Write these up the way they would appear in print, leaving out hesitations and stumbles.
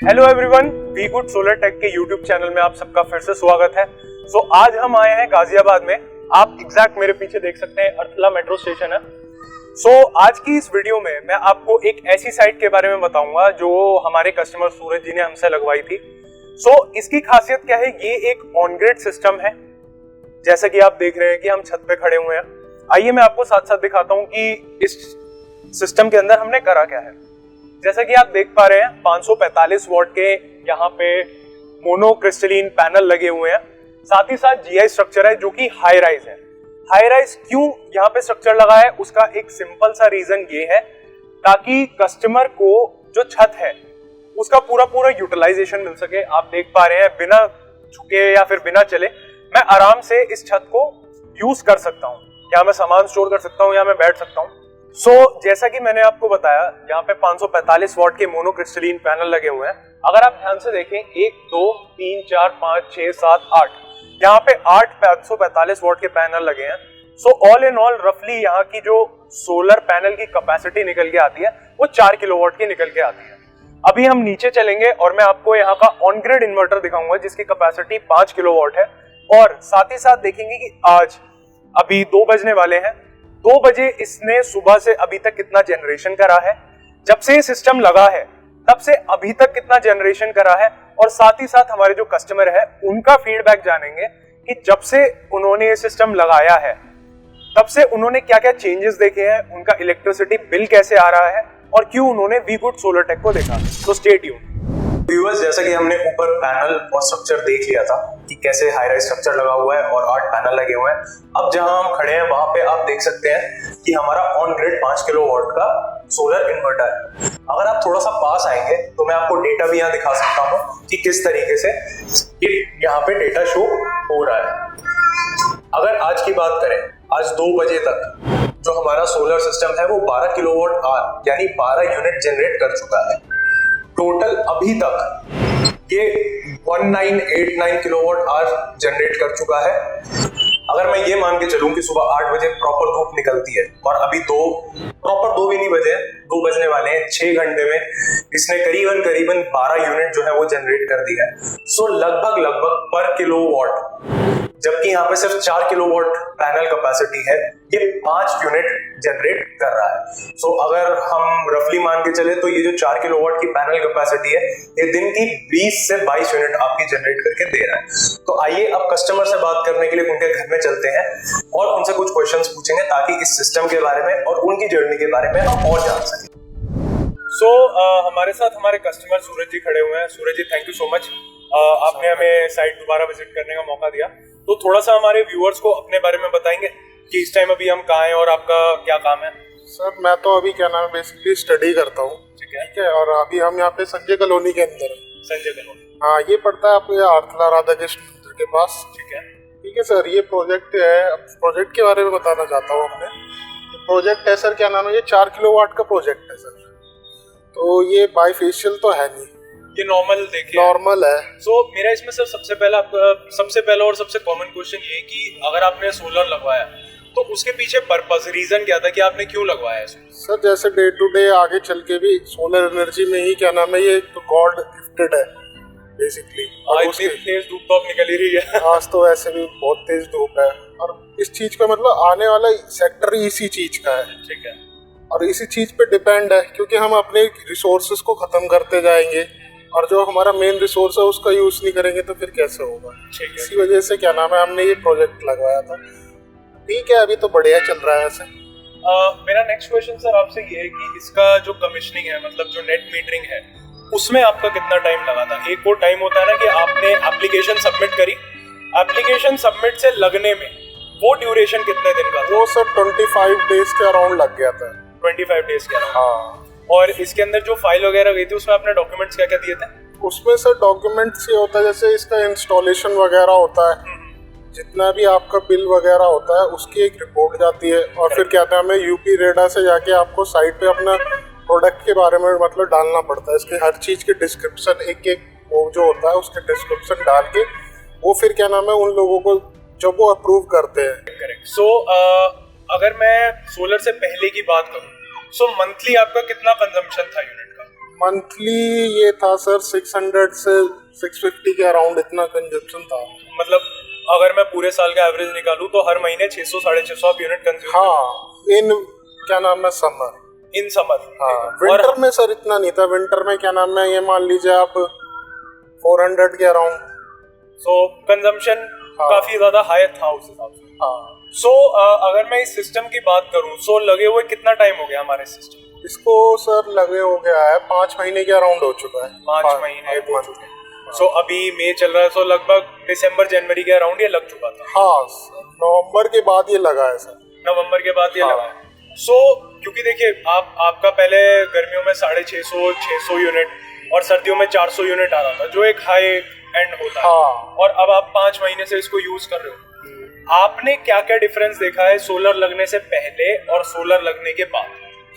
Hello everyone, V Good Solar Tech के YouTube channel में आप सबका फिर से स्वागत है। आज हम आए हैं गाजियाबाद में। आप एग्जैक्ट मेरे पीछे देख सकते हैं, अर्थला मेट्रो स्टेशन है। आज की इस वीडियो में मैं आपको एक ऐसी साइट के बारे में बताऊंगा जो हमारे कस्टमर सूरज जी ने हमसे लगवाई थी। इसकी खासियत क्या है, ये एक ऑन ग्रिड सिस्टम है। जैसा कि आप देख रहे हैं कि हम छत पे खड़े हुए हैं। आइए मैं आपको साथ साथ दिखाता हूँ कि इस सिस्टम के अंदर हमने करा क्या है। जैसा कि आप देख पा रहे हैं, 545 वॉट के यहाँ पे मोनो क्रिस्टलीन पैनल लगे हुए हैं। साथ ही साथ जीआई स्ट्रक्चर है जो कि हाई राइज है। हाई राइज क्यों यहाँ पे स्ट्रक्चर लगा है, उसका एक सिंपल सा रीजन ये है ताकि कस्टमर को जो छत है उसका पूरा यूटिलाइजेशन मिल सके। आप देख पा रहे हैं, बिना झुके या फिर बिना चले मैं आराम से इस छत को यूज कर सकता हूँ। या मैं सामान स्टोर कर सकता हूँ या मैं बैठ सकता हूँ। जैसा कि मैंने आपको बताया, यहाँ पे 545 वॉट के मोनो क्रिस्टलीन पैनल लगे हुए हैं। अगर आप ध्यान से देखें, 1 2 3 4 5 6 7 8, यहाँ पे 8 545 वॉट के पैनल लगे हैं। ऑल इन ऑल रफली यहाँ की जो सोलर पैनल की कैपेसिटी निकल के आती है वो 4 किलोवाट की निकल के आती है। अभी हम नीचे चलेंगे और मैं आपको यहाँ का ऑन ग्रिड इन्वर्टर दिखाऊंगा जिसकी कैपेसिटी 5 किलोवाट है। और साथ ही साथ देखेंगे कि आज अभी 2 बजने वाले हैं। 2 बजे इसने सुबह से अभी तक कितना जनरेशन करा है, जब से ये सिस्टम लगा है तब से अभी तक कितना जनरेशन करा है। और साथ ही साथ हमारे जो कस्टमर है उनका फीडबैक जानेंगे कि जब से उन्होंने ये सिस्टम लगाया है तब से उन्होंने क्या क्या चेंजेस देखे हैं, उनका इलेक्ट्रिसिटी बिल कैसे आ रहा है और क्यों उन्होंने वी गुड सोलर टेक को देखा। तो स्टे ट्यून्ड। व्यूअर्स, जैसा कि हमने ऊपर पैनल और स्ट्रक्चर देख लिया था कि कैसे हाई राइज स्ट्रक्चर लगा हुआ है और 8 पैनल लगे हुए हैं। अब जहां हम खड़े हैं वहां पे आप देख सकते हैं कि हमारा ऑन ग्रिड 5 किलोवाट का सोलर इन्वर्टर है। अगर आप थोड़ा सा पास आएंगे तो मैं आपको डेटा भी यहाँ दिखा सकता हूँ कि किस तरीके से ये यहाँ पे डेटा शो हो रहा है। अगर आज की बात करें, आज 2 बजे तक जो हमारा सोलर सिस्टम है वो 12 किलोवाट आवर यानी 12 यूनिट जनरेट कर चुका है। टोटल अभी तक ये 1989 किलोवाट आवर जनरेट कर चुका है। अगर मैं ये मान के चलूं कि सुबह 8 बजे प्रॉपर धूप निकलती है और अभी प्रॉपर 2 भी नहीं बजे, 2 बजने वाले हैं, 6 घंटे में इसने करीबन 12 यूनिट जो है वो जनरेट कर दिया है। लगभग पर किलोवाट, जबकि यहाँ पे सिर्फ 4 किलोवाट पैनल कैपेसिटी है, ये 5 यूनिट जनरेट कर रहा है। अगर हम रफली मान के चले तो ये जो 4 किलोवाट की पैनल कैपेसिटी है ये दिन की 20 से 22 यूनिट आपकी जनरेट करके दे रहा है। तो आइए अब कस्टमर से बात करने के लिए उनके घर में चलते हैं और उनसे कुछ क्वेश्चंस पूछेंगे ताकि इस सिस्टम के बारे में और उनकी जर्नी के बारे में हम और जान सकें। हमारे साथ हमारे कस्टमर सूरज जी खड़े हुए हैं। सूरज जी, थैंक यू सो मच, आपने हमें साइट दोबारा विजिट करने का मौका दिया। तो थोड़ा सा हमारे व्यूअर्स को अपने बारे में बताएंगे कि इस टाइम अभी हम कहाँ हैं और आपका क्या काम है। सर, मैं तो अभी बेसिकली स्टडी करता हूँ। ठीक है। और अभी हम यहाँ पे संजय कॉलोनी के अंदर हैं। संजय कॉलोनी, हाँ, ये पड़ता है आपको अर्थला राधा कृष्ण मंदिर के पास। ठीक है सर, ये प्रोजेक्ट है। अब प्रोजेक्ट के बारे में बताना चाहता हूँ अपने। प्रोजेक्ट है सर, क्या नाम है, ये 4 किलोवाट का प्रोजेक्ट है सर। तो ये बाईफेशियल तो है नहीं, ये नॉर्मल है। मेरा इसमें सर सबसे पहला और सबसे कॉमन क्वेश्चन ये कि अगर आपने सोलर लगवाया तो उसके पीछे पर्पस, रीजन क्या था कि आपने क्यों लगवाया सर? जैसे डे टू डे आगे चल के भी सोलर एनर्जी में ही क्या नाम है, ये तो गॉड गिफ्टेड है बेसिकली। इतनी तेज धूप तो अब निकल ही रही है। आज तो वैसे भी बहुत तेज धूप है और इस चीज का मतलब आने वाला सेक्टर इसी चीज का है। ठीक है। और इसी चीज पे डिपेंड है क्योंकि हम अपने रिसोर्सेज को खत्म करते जाएंगे और जो हमारा मेन रिसोर्स है उसका यूज नहीं करेंगे तो फिर कैसे होगा। इसी वजह से क्या नाम है, हमने ये प्रोजेक्ट लगवाया था। ठीक है, अभी तो बढ़िया चल रहा है ऐसे। मेरा नेक्स्ट क्वेश्चन सर आपसे ये है कि इसका जो कमीशनिंग है, मतलब जो नेट मीटरिंग है, उसमें आपका कितना टाइम लगा था? एक वो टाइम होता है ना कि आपने एप्लीकेशन सबमिट करी, एप्लीकेशन सबमिट से लगने में वो ड्यूरेशन कितने दिन का था? वो सर 25 डेज के अराउंड लग गया था। 25 डेज के अराउंड। हाँ। और इसके अंदर जो फाइल वगैरह गई थी उसमें आपने डॉक्यूमेंट्स क्या क्या दिए थे? उसमें सर डॉक्यूमेंट्स ये होता है जैसे इसका इंस्टॉलेशन वगैरह होता है, जितना भी आपका बिल वगैरह होता है उसकी एक रिपोर्ट जाती है और फिर क्या नाम है, यूपी रेडा से जाके आपको साइट पे अपना प्रोडक्ट के बारे में मतलब डालना पड़ता है। इसके हर चीज के डिस्क्रिप्शन एक वो जो होता है उसके डिस्क्रिप्शन डाल के वो फिर क्या नाम है उन लोगों को जब वो अप्रूव करते हैं। करेक्ट। अगर मैं सोलर से पहले की बात करूं, मंथली आपका कितना कंजम्पशन था यूनिट का? मंथली ये था सर 600 से 650 के अराउंड इतना कंजप्शन था। मतलब अगर मैं पूरे साल का एवरेज निकालूं तो हर महीने 600-650 आप यूनिट कंज्यूम। हाँ, इन क्या नाम है समर, इन समर। हाँ विंटर में सर इतना नहीं था। विंटर में क्या नाम है ये मान लीजिए आप 400 के अराउंड। सो कंजम्पशन काफी ज्यादा हाई था उस हिसाब से। हाँ। सो अगर मैं इस सिस्टम की बात करूं, सो लगे हुए कितना टाइम हो गया हमारे सिस्टम? इसको सर लगे हो गया है 5 महीने के अराउंड हो चुका है। 5 महीने हो चुके हैं। सो अभी मई चल रहा है, सो लगभग दिसंबर जनवरी के अराउंड ये लग चुका था। हाँ, नवंबर के बाद ये लगा है सर। नवंबर के बाद ये हाँ। लगा है। सो क्योंकि देखिए आपका पहले गर्मियों में 650-600 यूनिट और सर्दियों में 400 यूनिट आ रहा था, जो एक हाई एंड होता है। हाँ। और अब आप 5 महीने से इसको यूज कर रहे हो। आपने क्या क्या डिफरेंस देखा है सोलर लगने से पहले और सोलर लगने के बाद?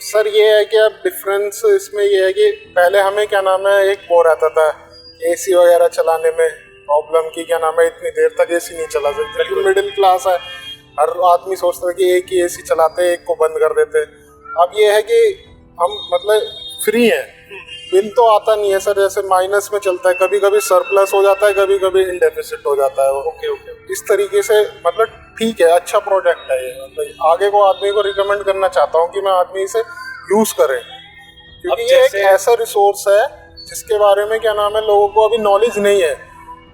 सर ये है कि अब डिफरेंस इसमें ये है कि पहले हमें क्या नाम है एक वो रहता था एसी वगैरह चलाने में प्रॉब्लम की, क्या नाम है इतनी देर तक एसी नहीं चला सकते क्योंकि मिडिल क्लास है, हर आदमी सोचता है कि एक ही एसी चलाते एक को बंद कर देते। अब ये है कि हम मतलब फ्री हैं, बिल तो आता नहीं है सर, जैसे माइनस में चलता है, कभी कभी सरप्लस हो जाता है, कभी कभी इन डेफिसिट हो जाता है वो। ओके। इस तरीके से मतलब ठीक है, अच्छा प्रोडक्ट है ये। मतलब आगे को आदमी को रिकमेंड करना चाहता हूँ कि मैं आदमी इसे यूज करे, क्योंकि ये एक ऐसा रिसोर्स है जिसके बारे में क्या नाम है लोगों को अभी नॉलेज नहीं है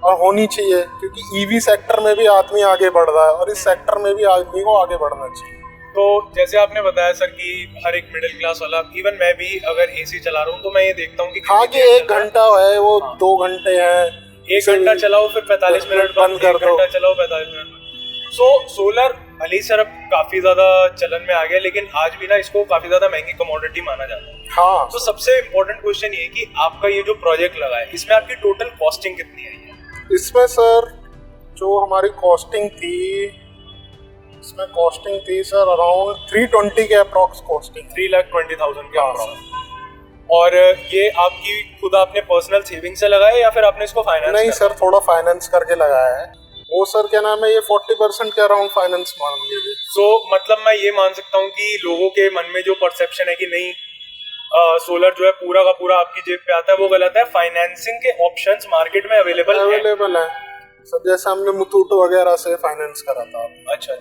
और होनी चाहिए, क्योंकि ईवी सेक्टर में भी आदमी आगे बढ़ रहा है और इस सेक्टर में भी आदमी को आगे बढ़ना चाहिए। तो जैसे आपने बताया सर कि हर एक मिडिल क्लास वाला, इवन मैं भी अगर एसी चला रहा हूँ तो मैं ये देखता हूँ कि हाँ कि 1 घंटा है वो 2 घंटे हैं, 1 घंटा चलाओ फिर 45 मिनट बंद कर दो, 1 घंटा चलाओ 45 मिनट। सो सोलर भले ही सर अब काफी ज्यादा चलन में आ गया, लेकिन आज भी ना इसको काफी ज्यादा महंगी कमोडिटी माना जाता है। हाँ। तो सबसे इम्पोर्टेंट क्वेश्चन ये है कि आपका ये जो प्रोजेक्ट लगा है इसमें आपकी टोटल कॉस्टिंग कितनी आई है? इसमें सर जो हमारी कॉस्टिंग थी, इसमें कॉस्टिंग थी सर अराउंड 320 के अप्रॉक्स कॉस्टिंग, 3,20,000 के अप्रॉक्स। और ये आपकी खुद आपने पर्सनल सेविंग से लगाया या फिर आपने इसको फाइनेंस? नहीं सर, थोड़ा फाइनेंस करके लगाया है वो सर, क्या नाम है ये 40% के अराउंड फाइनेंस मान लीजिए। सो मतलब मैं ये मान सकता हूँ कि लोगों के मन में जो परसेप्शन है कि नहीं सोलर जो है पूरा का पूरा आपकी जेब पे आता है, वो गलत है। फाइनेंसिंग के ऑप्शंस मार्केट में अवेलेबल है सर, जैसे हमने मुथूट वगैरह से फाइनेंस करा था। अच्छा।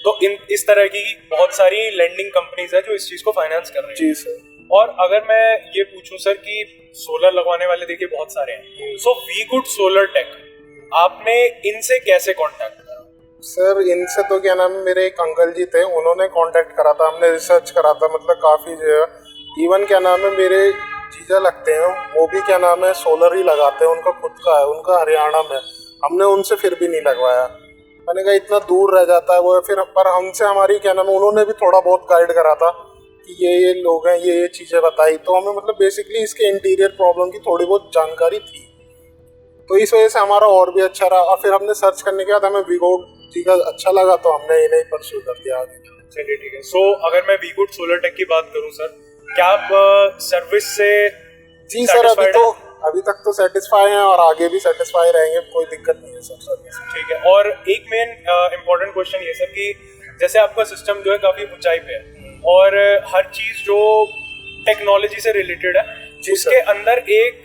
तो इस तरह की बहुत सारी लेंडिंग कंपनीज है जो इस चीज को फाइनेंस कर रही है। जी सर। और अगर मैं ये पूछूं सर कि सोलर लगवाने वाले देखिए बहुत सारे हैं, so V Good Solar Tech आपने इनसे कैसे कांटेक्ट करा? सर इनसे तो क्या नाम है मेरे एक अंकल जी थे, उन्होंने कांटेक्ट करा था, हमने रिसर्च करा था, मतलब काफी जगह। इवन क्या नाम है मेरे जीजा लगते हैं वो भी क्या नाम है सोलर ही लगाते हैं, उनका खुद का है, उनका हरियाणा में। हमने उनसे फिर भी नहीं लगवाया, मैंने कहा इतना दूर रह जाता है वो। फिर पर हमसे हमारी क्या नाम है उन्होंने भी थोड़ा बहुत गाइड करा था कि ये लोग हैं, ये चीजें बताई, तो हमें मतलब बेसिकली इसके इंटीरियर प्रॉब्लम की थोड़ी बहुत जानकारी थी, तो इस वजह से हमारा और भी अच्छा रहा। और फिर हमने सर्च करने के बाद हमें वीगुड जी का अच्छा लगा तो हमने इन्हें परस्यू कर दिया आगे। चलिए ठीक है। सो अगर मैं वी गुड सोलर टेक की बात करूं सर, क्या आप सर्विस से? जी सर अभी तक तो सेटिस्फाई हैं और आगे भी सेटिस्फाई रहेंगे, कोई दिक्कत नहीं है सर सर्विस। ठीक है। और एक मेन इम्पोर्टेंट क्वेश्चन ये सर कि जैसे आपका सिस्टम जो है काफी ऊंचाई पे है और हर चीज जो टेक्नोलॉजी से रिलेटेड है उसके अंदर एक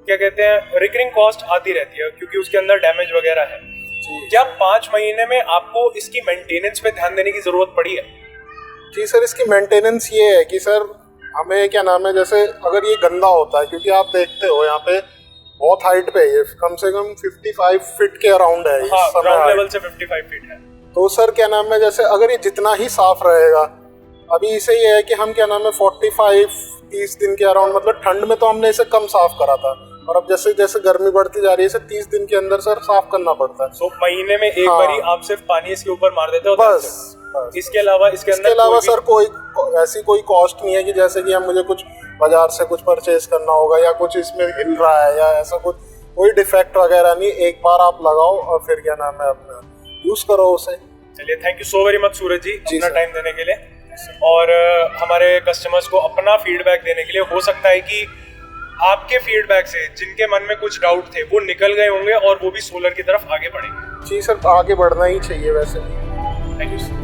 क्या कहते हैं रिकरिंग कॉस्ट आती रहती है, क्योंकि उसके अंदर डैमेज वगैरह है। क्या 5 महीने में आपको इसकी मेंटेनेंस पे ध्यान देने की जरूरत पड़ी है? जी सर, इसकी मेंटेनेंस ये है कि सर हमें क्या नाम है, जैसे अगर ये गंदा होता है, क्योंकि आप देखते हो यहाँ पे बहुत हाइट पे है, कम से कम 55 फीट के अराउंड है, ग्राउंड लेवल से 55 फीट है। तो सर क्या नाम है जैसे अगर ये जितना ही साफ रहेगा, अभी इसे ये है कि हम क्या नाम है 45-30 दिन के अराउंड, मतलब ठंड में तो हमने इसे कम साफ करा था, और अब जैसे जैसे गर्मी बढ़ती जा रही है इसे 30 दिन के अंदर सर साफ करना पड़ता है। तो महीने में एक बारी आप सिर्फ पानी इसके ऊपर मार देते हो बस। इसके अलावा इसके अलावा सर कोई ऐसी कोई कॉस्ट नहीं है कि जैसे कि हम मुझे कुछ बाजार से कुछ परचेज करना होगा या कुछ इसमें हिल रहा है या ऐसा कुछ, कोई डिफेक्ट वगैरह नहीं। एक बार आप लगाओ और फिर क्या नाम है अपना यूज करो उसे। चलिए, thank you so very much Suraj ji अपना टाइम देने के लिए और हमारे कस्टमर्स को अपना फीडबैक देने के लिए। हो सकता है कि आपके फीडबैक से जिनके मन में कुछ डाउट थे वो निकल गए होंगे और वो भी सोलर की तरफ आगे बढ़ेंगे। जी सर, आगे बढ़ना ही चाहिए वैसे भी। Thank you.